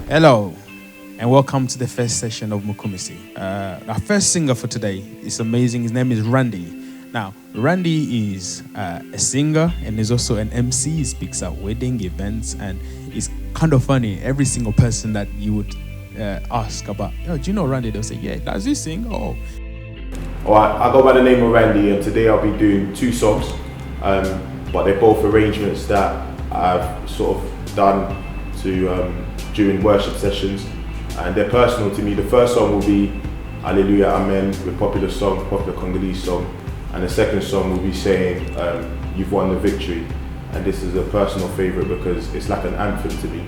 Hello, and welcome to the first session of Mokumisi. Our first singer for today is amazing. His name is Randy. Now, Randy is a singer and is also an MC. He speaks at wedding events, and it's kind of funny. Every single person that you would ask about, do you know Randy? They'll say, yeah, does he sing? Oh. Alright, I go by the name of Randy, and today I'll be doing two songs, but they're both arrangements that I've sort of done during worship sessions, and they're personal to me. The first song will be Hallelujah Amen, the popular Congolese song, and the second song will be saying You've Won the Victory, and this is a personal favourite because it's like an anthem to me.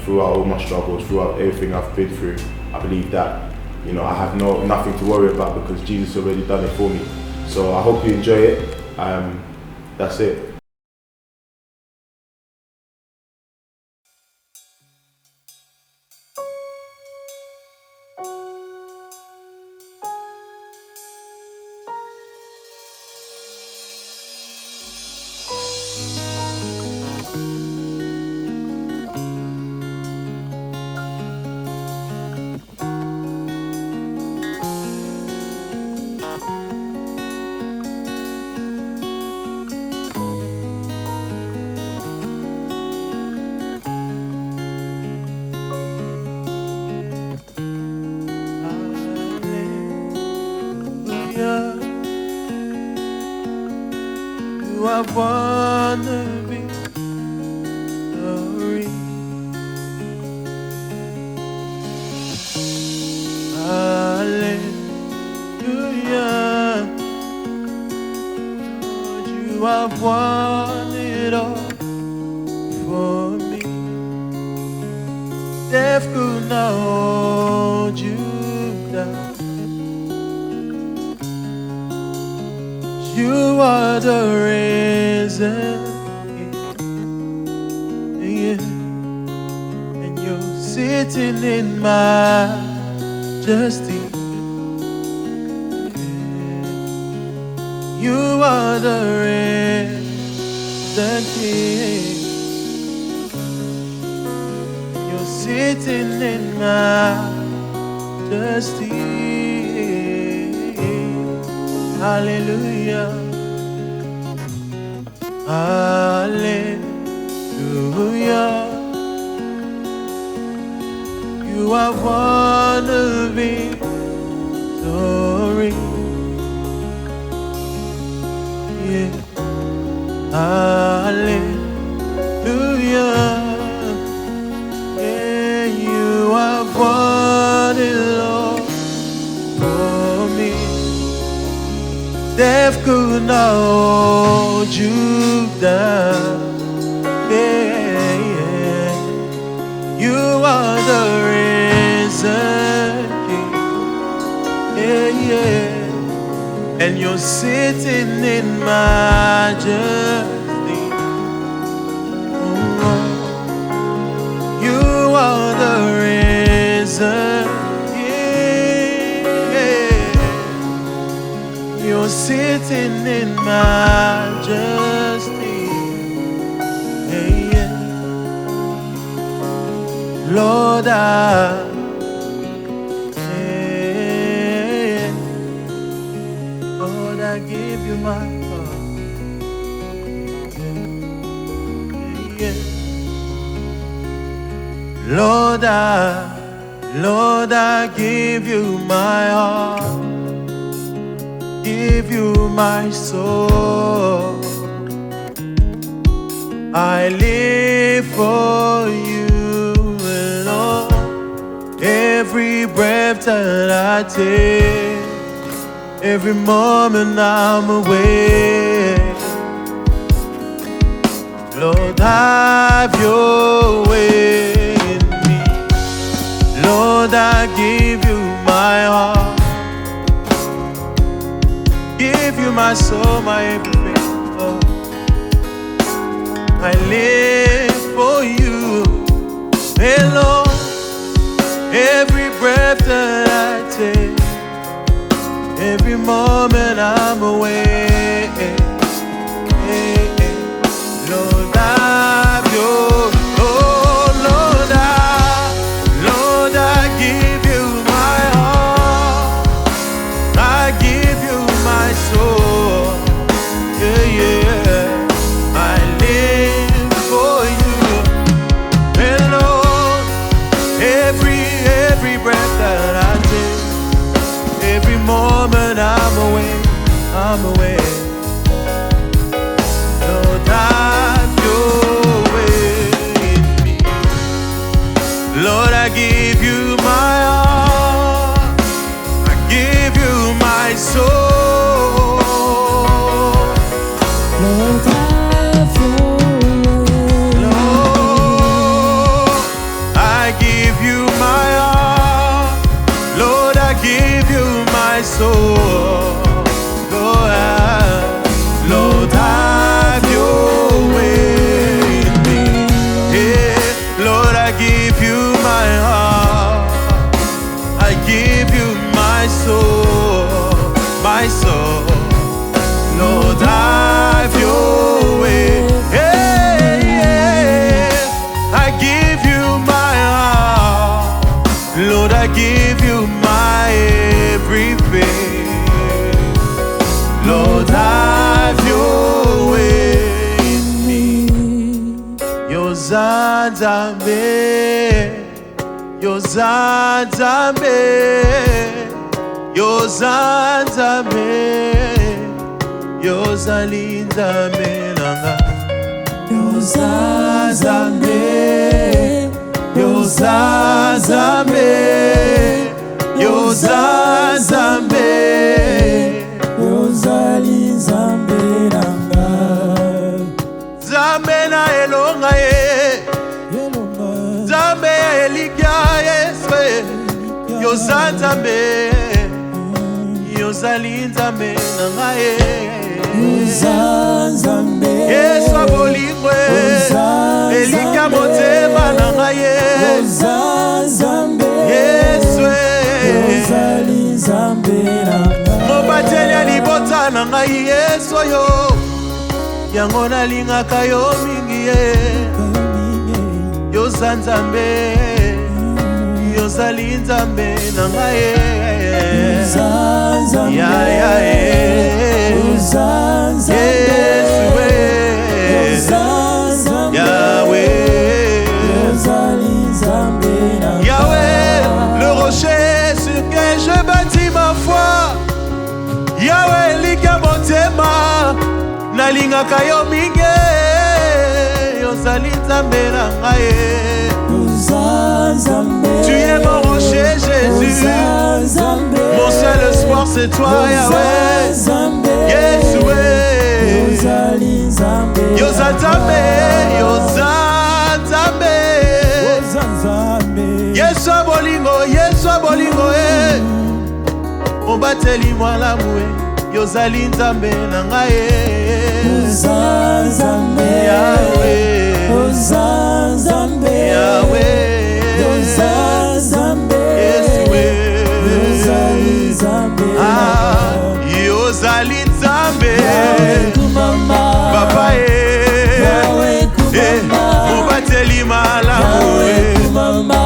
Throughout all my struggles, throughout everything I've been through, I believe that I have nothing to worry about because Jesus already done it for me. So I hope you enjoy it. That's it. You have won the victory. Hallelujah. Lord, you have won it all for me. Death could not hold you down. You are the risen King, and you're sitting in majesty. You are the risen King, you're sitting in majesty. Hallelujah, hallelujah. You have won the victory. Yeah. Hallelujah. Yeah, you have won it all for me. Death could not hold you down. Yeah, yeah. You are the risen King. Yeah, yeah. And you're sitting in majesty. Oh, you are the risen King. You're sitting in majesty. Yeah, yeah. Lord, Lord, I give you my heart. Yeah, yeah. Lord, I give you my heart. Give you my soul. I live for you alone. Every breath that I take, every moment I'm awake. Lord, have your way in me. Lord, I give you my heart. Give you my soul, my everything, Lord. I live for you alone. Every breath that I take, every moment I'm awake. Lord, have your, oh Lord, come away. Lord, have your way in me. Lord, I give you my heart, I give you my soul. Lord, have your way. Lord, I give you my heart, Lord, I give you my soul. Lord, have your way in me. Yeah, Lord, I give you my heart, I give you my soul, my soul. Lord, have your way. Yeah, yeah. I give you my heart, Lord, I give you my everything. Lord, have your way in me. Yozanzambe, Yozanzambe, Yozanzambe, Yozalinzambe nanga. Yozanzambe, Yozanzambe, Yozanzambe, Yozalinzambe nanga. Zambe na elonga ye, Zambe elikia yeswe. Yozanzambe, Yozalinzambe nanga ye. Yozanzambe, Yeswa bolingwe, elikia motema nanga ye. Yozanzambe, Yeswe, Yozalinzambe nanga. mobateli alibota nanga Yesu yo. Yango nalingaka yo mingi ye. Yozanzambe, Yozalinzambe nanga ye. Yozanzambe, Ya ya ye. Yozanzambe, Yesu we. Yozanzambe, Yahweh, Yozalinzambe nanga. Yahweh, le rocher sur lequel je bâtis ma foi. Yahweh, lika motema, nalingaka yo mingi. Yozalinzambe nanga ye. Yozanzambe, Tu es mon rocher, Jésus. Yozanzambe, Mon seul espoir, c'est toi, Yahweh. Yozanzambe, Yeshua. Yozalinzambe, Yozanzambe, Yozanzambe. Yozanzambe, Yeshua bolingo, Yeshua bolingo, eh. Mobateli mwalamu, eh. Yozalinzambe nanga ye. Yozanzambe, Yahweh, Yozanzambe, Yahweh, Yozanzambe, Yeshua. Yozalinzambe, Ah, Yozalinzambe, Yahweh kumama, Papa eh, Yahweh kumama, Mobateli malamu Yahweh eh. kumama,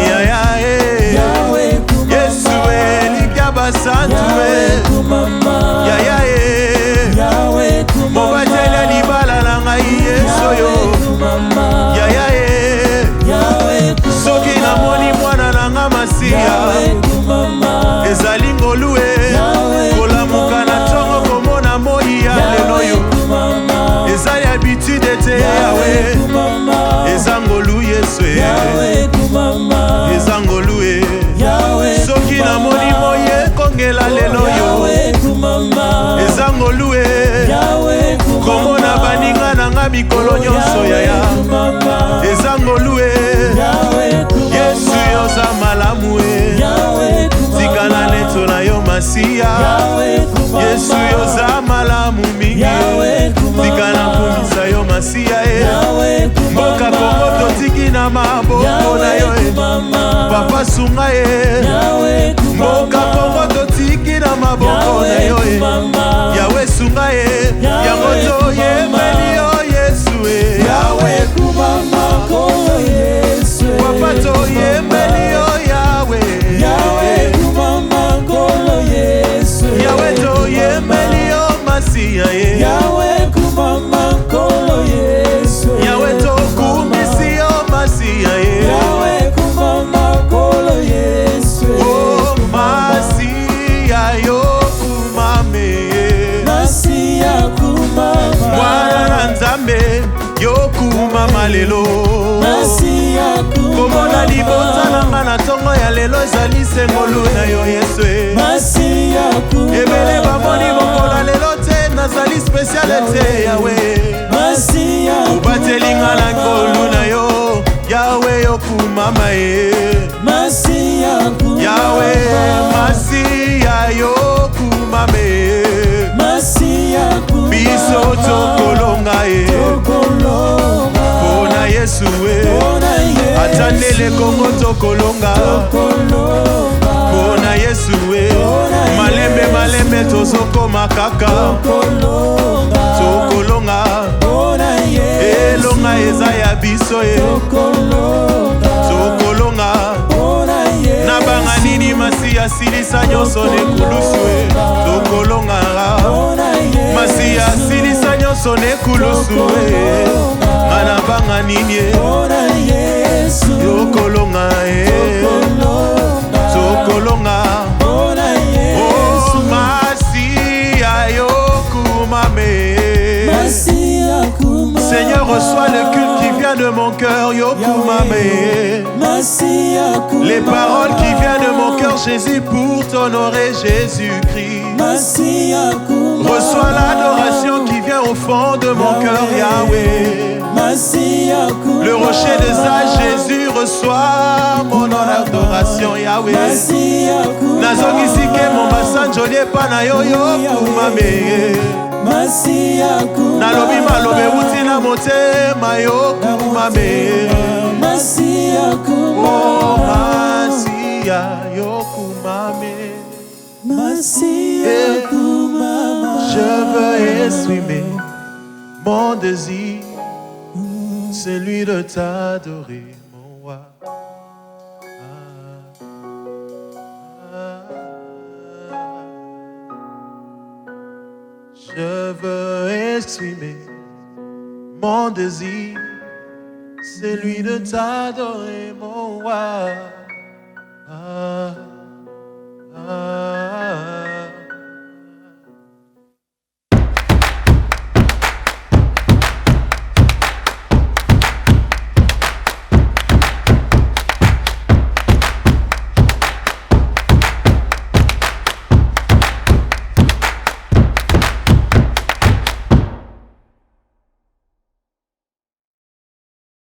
Ya ya eh, Yahweh kumama, Yeshua likaba santu Yahweh eh. kumama, Ya ya eh, Yahweh kumama, Mobateli libala na ngai Yesu yo. Yahweh kumama, Ya ya eh, Yahweh kumama, soki namoni mwana na nga Masiya, Yahweh kumama, ezali ngolu eh. Yahweh Kolamuka na ntongo komona moi ya lelo yo. kumama, Ezali habitude te Yahweh. kumama, Eza ngolu Yesu eh. Yahweh kumama, Eza ngolu eh. Yahweh Soki namoni moye kongela lelo yo. Yahweh kumama, Eza ngolu eh. Yahweh kumama, Komona baninga na nga mikolo nyonso yaya. kumama, Eza ngolu eh. Yahweh kumama, Yesu yoza malamu eh. Yahweh kumama, Tikala neto na yo Masiya. Yahweh kumama, Yesu yoza malamu mingi Yahweh kumama, tikala kumisa yo Masiya eh. Yahweh kumama, Mboka Kongo totiki na maboko na yo Yahweh eh. kumama, Papa sunga eh. Yahweh kumama, Mboka Kongo totiki na maboko na Yahweh yo eh. kumama, Yahweh sunga eh. Yahweh Yango to yembeli yo Yesu eh. Yahweh kumama, kolo Yesu, Papa to yembeli yo Yahweh. Yahweh kumama, kolo Yesu, Yahweh to yembeli yo Masiya eh. Yahweh kumama, kolo Yesu, Yahweh to kumisi yo Masiya eh. Yahweh kumama, kolo Yesu, Oh Masiya yo kumame eh. komema lelo komona libota nanga na ntongo ya lelo ezali sengolu na yo Yesu ebele bamoni mokola lelo te nazali spesiale te Yawe obatelinga na nkolu na yo Yawe yokumama ye Yawe masiya yokumame biso tokolonga ye pona Yesu atandele kongo tokolonga pona Yesu malembe tozokoma kaka tokolonga elonga eza ya biso ye tokolonga nabanga nini masiya silisa nyonso nekulusu tokolonga masiya silisa nyonso nekulusu nabanga nini tokolonga tokolonga masiya yokumame Seigneur, reçois le culte qui vient de mon cœur, yokumame. Les paroles qui viennent de mon cœur, Jésus, pour t'honorer, Jésus-Christ. Reçois l'adoration qui vient au fond de mon cœur, Yahweh. Le rocher des âges, Jésus, reçois mon adoration, Yahweh. Nazongisike mon bassin, jolie panayo, yokumame. Nalobi malobe uti na motema yokumame oh masiya yokumame je veux exprimer mon désir celui de t'adorer mon roi Je veux exprimer mon désir, celui de t'adorer, mon roi.